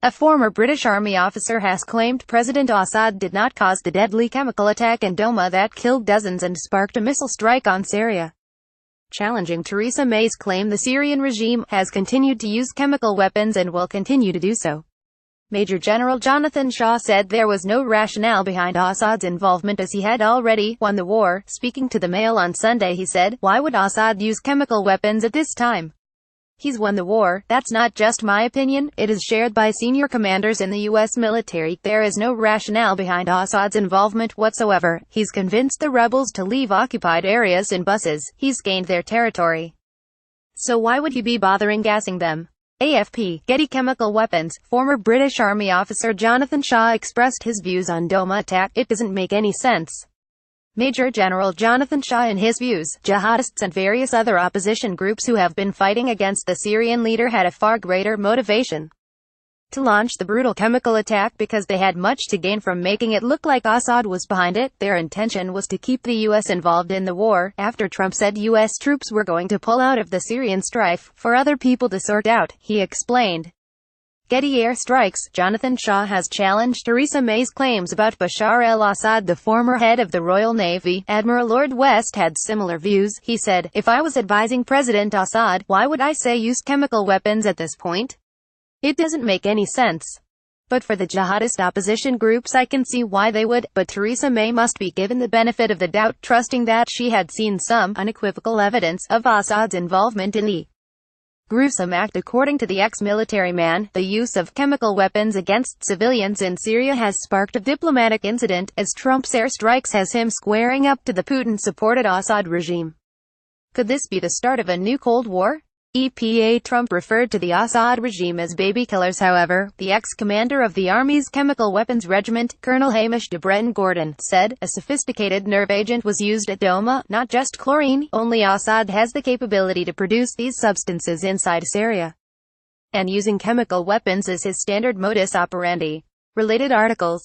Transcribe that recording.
A former British Army officer has claimed President Assad did not cause the deadly chemical attack in Douma that killed dozens and sparked a missile strike on Syria, challenging Theresa May's claim the Syrian regime has continued to use chemical weapons and will continue to do so. Major General Jonathan Shaw said there was no rationale behind Assad's involvement as he had already won the war. Speaking to the Mail on Sunday, he said, "Why would Assad use chemical weapons at this time? He's won the war. That's not just my opinion, it is shared by senior commanders in the U.S. military. There is no rationale behind Assad's involvement whatsoever. He's convinced the rebels to leave occupied areas in buses. He's gained their territory. So why would he be bothering gassing them?" AFP. Getty chemical weapons. Former British Army officer Jonathan Shaw expressed his views on Douma attack. "It doesn't make any sense." Major General Jonathan Shaw in his views, jihadists and various other opposition groups who have been fighting against the Syrian leader had a far greater motivation to launch the brutal chemical attack because they had much to gain from making it look like Assad was behind it. Their intention was to keep the U.S. involved in the war, after Trump said U.S. troops were going to pull out of the Syrian strife, for other people to sort out, he explained. Getty air strikes. Jonathan Shaw has challenged Theresa May's claims about Bashar al-Assad. The former head of the Royal Navy, Admiral Lord West, had similar views. He said, "If I was advising President Assad, why would I say use chemical weapons at this point? It doesn't make any sense. But for the jihadist opposition groups I can see why they would." But Theresa May must be given the benefit of the doubt, trusting that she had seen some unequivocal evidence of Assad's involvement in the gruesome act. According to the ex-military man, the use of chemical weapons against civilians in Syria has sparked a diplomatic incident, as Trump's airstrikes has him squaring up to the Putin-supported Assad regime. Could this be the start of a new Cold War? EPA. Trump referred to the Assad regime as baby killers. However, the ex-commander of the Army's Chemical Weapons Regiment, Colonel Hamish de Breton Gordon, said, "A sophisticated nerve agent was used at Douma, not just chlorine. Only Assad has the capability to produce these substances inside Syria. And using chemical weapons is his standard modus operandi." Related articles.